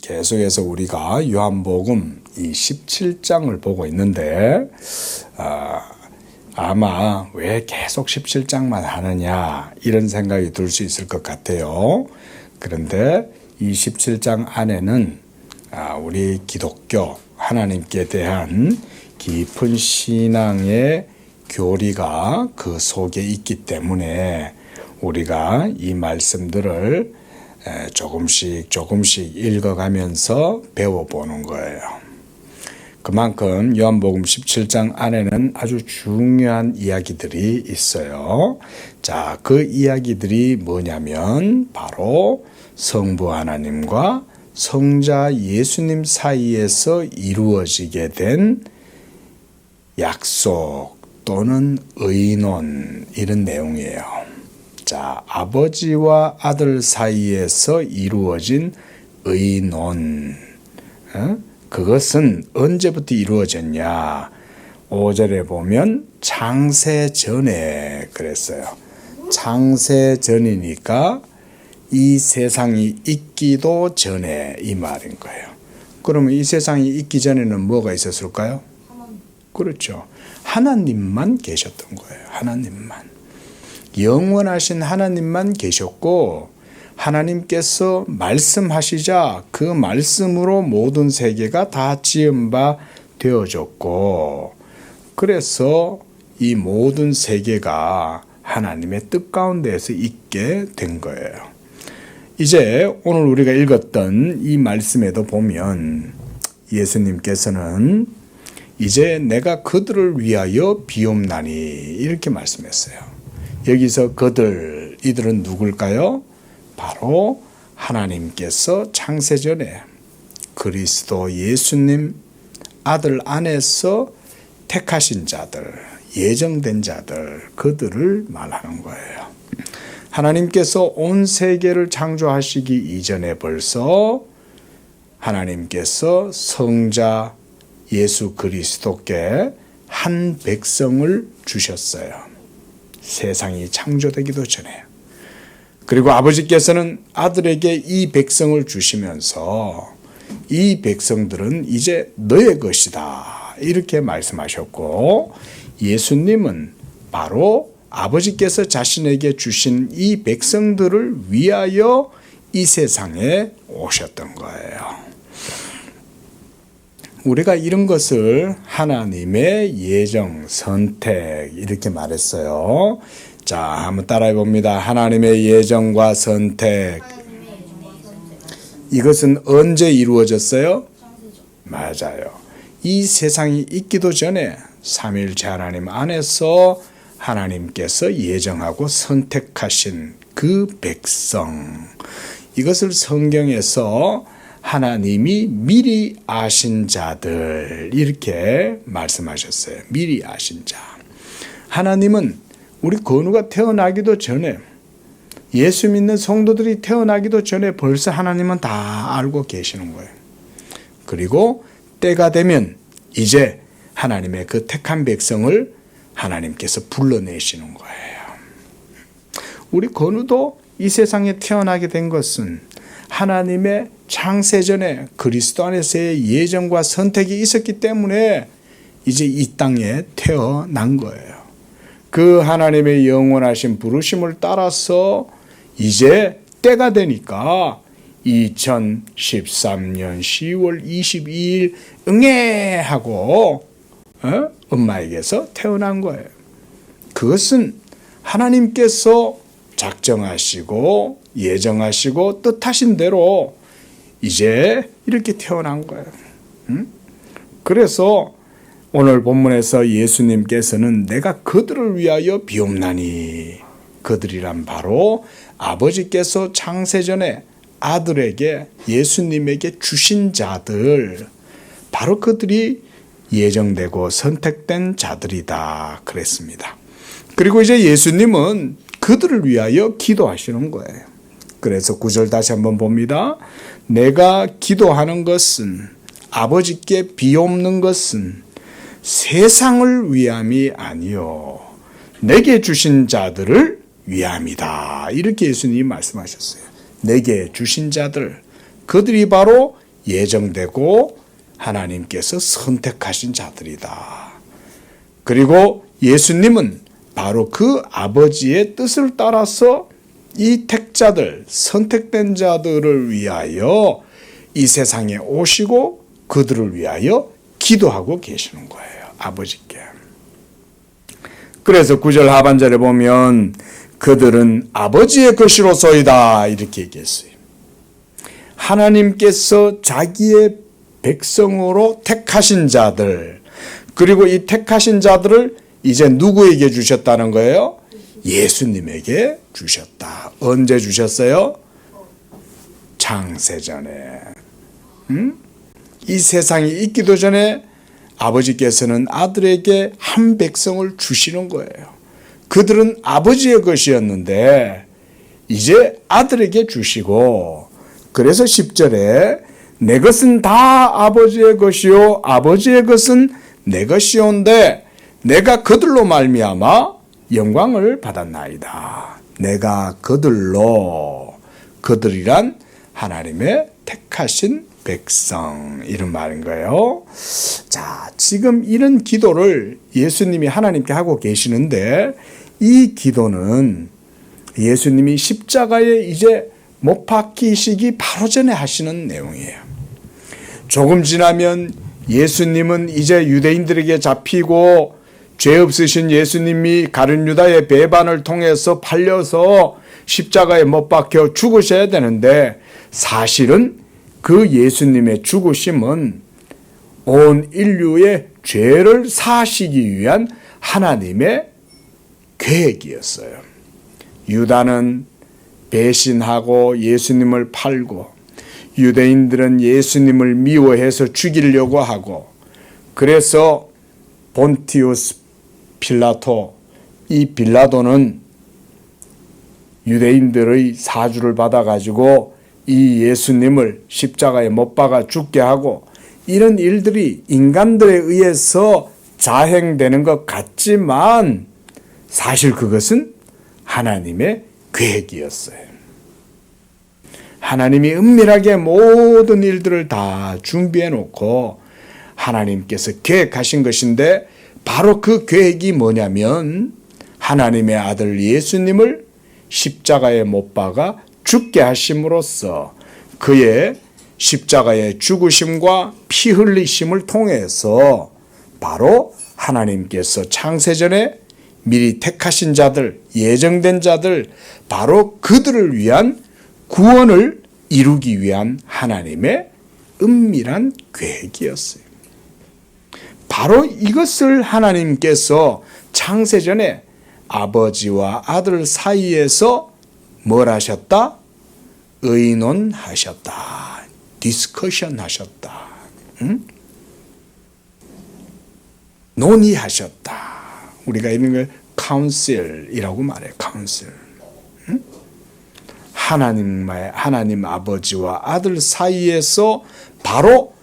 계속해서 우리가 요한복음 이 17장을 보고 있는데 아마 왜 계속 17장만 하느냐 이런 생각이 들 수 있을 것 같아요. 그런데 이 17장 안에는 우리 기독교 하나님께 대한 깊은 신앙의 교리가 그 속에 있기 때문에 우리가 이 말씀들을 조금씩 읽어가면서 배워보는 거예요. 그만큼 요한복음 17장 안에는 아주 중요한 이야기들이 있어요. 자, 그 이야기들이 뭐냐면 바로 성부 하나님과 성자 예수님 사이에서 이루어지게 된 약속 또는 의논 이런 내용이에요. 자, 아버지와 아들 사이에서 이루어진 의논. 그것은 언제부터 이루어졌냐? 5절에 보면 창세 전에 그랬어요. 창세 전이니까 이 세상이 있기도 전에 이 말인 거예요. 그러면 이 세상이 있기 전에는 뭐가 있었을까요? 그렇죠. 하나님만 계셨던 거예요. 하나님만. 영원하신 하나님만 계셨고 하나님께서 말씀하시자 그 말씀으로 모든 세계가 다 지은 바 되어졌고 그래서 이 모든 세계가 하나님의 뜻 가운데에서 있게 된 거예요. 이제 오늘 우리가 읽었던 이 말씀에도 보면 예수님께서는 이제 내가 그들을 위하여 비옵나니 이렇게 말씀했어요. 여기서 이들은 누굴까요? 바로 하나님께서 창세전에 그리스도 예수님 아들 안에서 택하신 자들, 예정된 자들, 그들을 말하는 거예요. 하나님께서 온 세계를 창조하시기 이전에 벌써 하나님께서 성자 예수 그리스도께 한 백성을 주셨어요. 세상이 창조되기도 전에. 그리고 아버지께서는 아들에게 이 백성을 주시면서 이 백성들은 이제 너의 것이다 이렇게 말씀하셨고 예수님은 바로 아버지께서 자신에게 주신 이 백성들을 위하여 이 세상에 오셨던 거예요. 우리가 이런 것을 하나님의 예정, 선택 이렇게 말했어요. 자, 한번 따라해 봅니다. 하나님의 예정과 선택. 이것은 언제 이루어졌어요? 맞아요. 이 세상이 있기도 전에 삼위일체 하나님 안에서 하나님께서 예정하고 선택하신 그 백성. 이것을 성경에서 하나님이 미리 아신 자들 이렇게 말씀하셨어요. 미리 아신 자. 하나님은 우리 건우가 태어나기도 전에 예수 믿는 성도들이 태어나기도 전에 벌써 하나님은 다 알고 계시는 거예요. 그리고 때가 되면 이제 하나님의 그 택한 백성을 하나님께서 불러내시는 거예요. 우리 건우도 이 세상에 태어나게 된 것은 하나님의 창세전에 그리스도 안에서의 예정과 선택이 있었기 때문에 이제 이 땅에 태어난 거예요. 그 하나님의 영원하신 부르심을 따라서 이제 때가 되니까 2013년 10월 22일 응애하고 엄마에게서 태어난 거예요. 그것은 하나님께서 작정하시고 예정하시고 뜻하신 대로 이제 이렇게 태어난 거예요. 그래서 오늘 본문에서 예수님께서는 내가 그들을 위하여 비옵나니 그들이란 바로 아버지께서 창세전에 아들에게 예수님에게 주신 자들 바로 그들이 예정되고 선택된 자들이다 그랬습니다. 그리고 이제 예수님은 그들을 위하여 기도하시는 거예요. 그래서 9절 다시 한번 봅니다. 내가 기도하는 것은 아버지께 비옵는 것은 세상을 위함이 아니요 내게 주신 자들을 위함이다. 이렇게 예수님이 말씀하셨어요. 내게 주신 자들 그들이 바로 예정되고 하나님께서 선택하신 자들이다. 그리고 예수님은 바로 그 아버지의 뜻을 따라서 이 택자들, 선택된 자들을 위하여 이 세상에 오시고 그들을 위하여 기도하고 계시는 거예요. 아버지께. 그래서 9절 하반절에 보면 그들은 아버지의 것이로소이다 이렇게 얘기했어요. 하나님께서 자기의 백성으로 택하신 자들, 그리고 이 택하신 자들을 이제 누구에게 주셨다는 거예요? 예수님에게 주셨다. 언제 주셨어요? 창세전에. 이 세상이 있기도 전에 아버지께서는 아들에게 한 백성을 주시는 거예요. 그들은 아버지의 것이었는데 이제 아들에게 주시고, 그래서 10절에 내 것은 다 아버지의 것이요 아버지의 것은 내 것이온데 내가 그들로 말미암아 영광을 받았나이다. 내가 그들로, 그들이란 하나님의 택하신 백성, 이런 말인 거예요. 자, 지금 이런 기도를 예수님이 하나님께 하고 계시는데 이 기도는 예수님이 십자가에 이제 못 박히시기 바로 전에 하시는 내용이에요. 조금 지나면 예수님은 이제 유대인들에게 잡히고 죄 없으신 예수님이 가룟 유다의 배반을 통해서 팔려서 십자가에 못 박혀 죽으셔야 되는데, 사실은 그 예수님의 죽으심은 온 인류의 죄를 사하시기 위한 하나님의 계획이었어요. 유다는 배신하고 예수님을 팔고, 유대인들은 예수님을 미워해서 죽이려고 하고, 그래서 본티우스 필라토, 이 빌라도는 유대인들의 사주를 받아가지고 이 예수님을 십자가에 못 박아 죽게 하고, 이런 일들이 인간들에 의해서 자행되는 것 같지만 사실 그것은 하나님의 계획이었어요. 하나님이 은밀하게 모든 일들을 다 준비해 놓고 하나님께서 계획하신 것인데, 바로 그 계획이 뭐냐면 하나님의 아들 예수님을 십자가에 못 박아 죽게 하심으로써 그의 십자가의 죽으심과 피 흘리심을 통해서 바로 하나님께서 창세전에 미리 택하신 자들, 예정된 자들, 바로 그들을 위한 구원을 이루기 위한 하나님의 은밀한 계획이었어요. 바로 이것을 하나님께서 창세전에 아버지와 아들 사이에서 뭘 하셨다? 의논하셨다. 디스커션 하셨다. 논의하셨다. 우리가 이런 걸 카운셀이라고 말해요. 카운셀. 하나님 아버지와 아들 사이에서 바로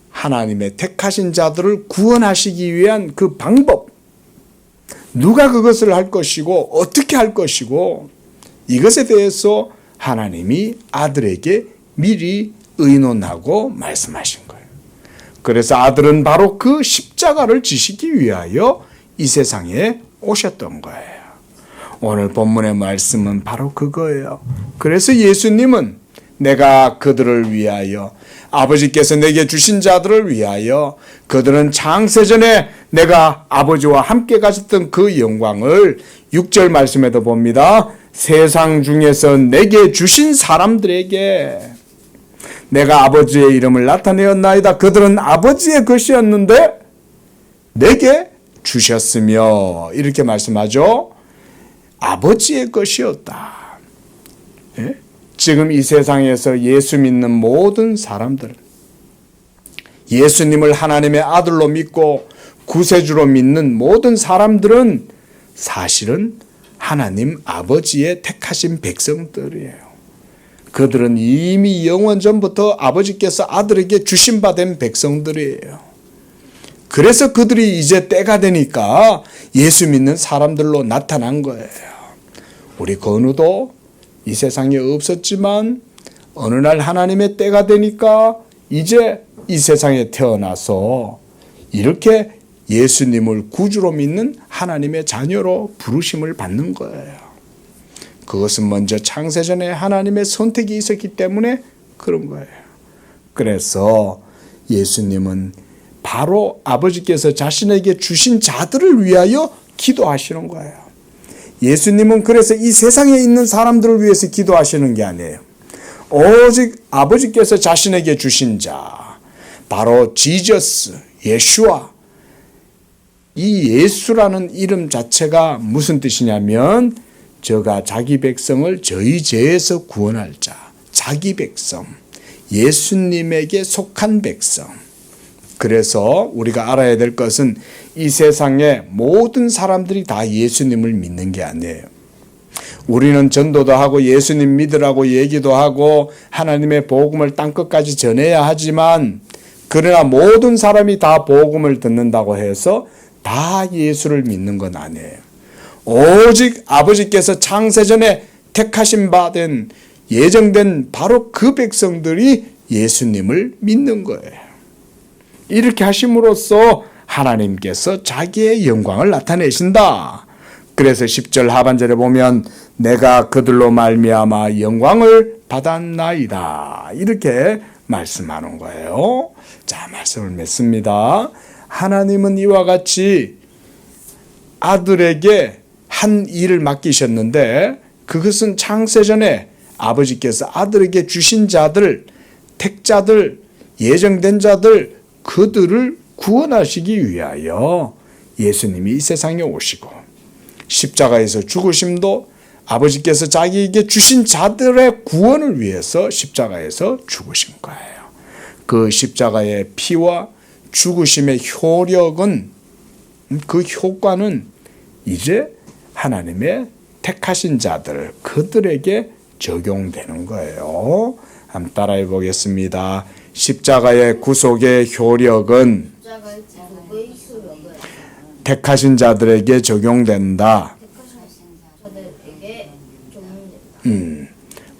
하나님의 택하신 자들을 구원하시기 위한 그 방법, 누가 그것을 할 것이고 어떻게 할 것이고, 이것에 대해서 하나님이 아들에게 미리 의논하고 말씀하신 거예요. 그래서 아들은 바로 그 십자가를 지시기 위하여 이 세상에 오셨던 거예요. 오늘 본문의 말씀은 바로 그거예요. 그래서 예수님은 내가 그들을 위하여, 아버지께서 내게 주신 자들을 위하여, 그들은 창세전에 내가 아버지와 함께 가졌던 그 영광을 6절 말씀에도 봅니다. 세상 중에서 내게 주신 사람들에게 내가 아버지의 이름을 나타내었나이다. 그들은 아버지의 것이었는데 내게 주셨으며, 이렇게 말씀하죠. 아버지의 것이었다. 예? 지금 이 세상에서 예수 믿는 모든 사람들, 예수님을 하나님의 아들로 믿고 구세주로 믿는 모든 사람들은 사실은 하나님 아버지의 택하신 백성들이에요. 그들은 이미 영원 전부터 아버지께서 아들에게 주신 바 된 백성들이에요. 그래서 그들이 이제 때가 되니까 예수 믿는 사람들로 나타난 거예요. 우리 건우도 이 세상에 없었지만 어느 날 하나님의 때가 되니까 이제 이 세상에 태어나서 이렇게 예수님을 구주로 믿는 하나님의 자녀로 부르심을 받는 거예요. 그것은 먼저 창세전에 하나님의 선택이 있었기 때문에 그런 거예요. 그래서 예수님은 바로 아버지께서 자신에게 주신 자들을 위하여 기도하시는 거예요. 예수님은 그래서 이 세상에 있는 사람들을 위해서 기도하시는 게 아니에요. 오직 아버지께서 자신에게 주신 자, 바로 지저스, 예수와, 이 예수라는 이름 자체가 무슨 뜻이냐면 저가 자기 백성을 저희 죄에서 구원할 자, 자기 백성, 예수님에게 속한 백성. 그래서 우리가 알아야 될 것은 이 세상의 모든 사람들이 다 예수님을 믿는 게 아니에요. 우리는 전도도 하고 예수님 믿으라고 얘기도 하고 하나님의 복음을 땅끝까지 전해야 하지만, 그러나 모든 사람이 다 복음을 듣는다고 해서 다 예수를 믿는 건 아니에요. 오직 아버지께서 창세전에 택하신 바 된 예정된 바로 그 백성들이 예수님을 믿는 거예요. 이렇게 하심으로써 하나님께서 자기의 영광을 나타내신다. 그래서 10절 하반절에 보면 내가 그들로 말미암아 영광을 받았나이다. 이렇게 말씀하는 거예요. 자, 말씀을 맺습니다. 하나님은 이와 같이 아들에게 한 일을 맡기셨는데, 그것은 창세전에 아버지께서 아들에게 주신 자들, 택자들, 예정된 자들, 그들을 구원하시기 위하여 예수님이 이 세상에 오시고 십자가에서 죽으심도 아버지께서 자기에게 주신 자들의 구원을 위해서 십자가에서 죽으신 거예요. 그 십자가의 피와 죽으심의 효력은, 그 효과는 이제 하나님의 택하신 자들, 그들에게 적용되는 거예요. 한번 따라해 보겠습니다. 십자가의 구속의 효력은 택하신 자들에게 적용된다.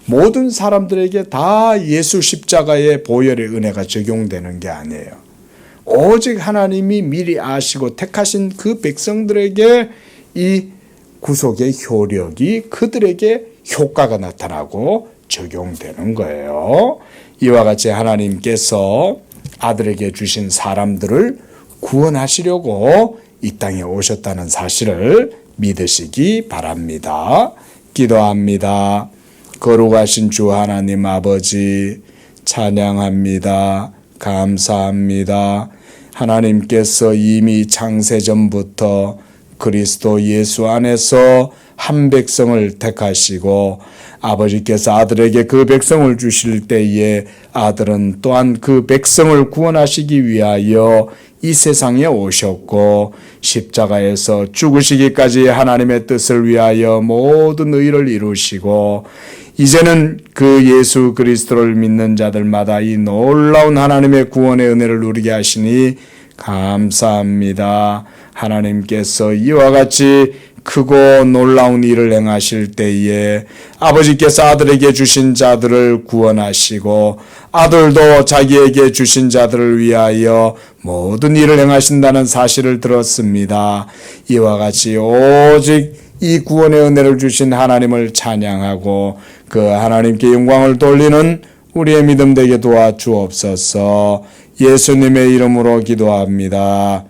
모든 사람들에게 다 예수 십자가의 보혈의 은혜가 적용되는 게 아니에요. 오직 하나님이 미리 아시고 택하신 그 백성들에게 이 구속의 효력이, 그들에게 효과가 나타나고 적용되는 거예요. 이와 같이 하나님께서 아들에게 주신 사람들을 구원하시려고 이 땅에 오셨다는 사실을 믿으시기 바랍니다. 기도합니다. 거룩하신 주 하나님 아버지, 찬양합니다. 감사합니다. 하나님께서 이미 창세전부터 그리스도 예수 안에서 한 백성을 택하시고 아버지께서 아들에게 그 백성을 주실 때에 아들은 또한 그 백성을 구원하시기 위하여 이 세상에 오셨고 십자가에서 죽으시기까지 하나님의 뜻을 위하여 모든 의를 이루시고 이제는 그 예수 그리스도를 믿는 자들마다 이 놀라운 하나님의 구원의 은혜를 누리게 하시니 감사합니다. 하나님께서 이와 같이 크고 놀라운 일을 행하실 때에 아버지께서 아들에게 주신 자들을 구원하시고 아들도 자기에게 주신 자들을 위하여 모든 일을 행하신다는 사실을 들었습니다. 이와 같이 오직 이 구원의 은혜를 주신 하나님을 찬양하고 그 하나님께 영광을 돌리는 우리의 믿음 되게 도와주옵소서. 예수님의 이름으로 기도합니다.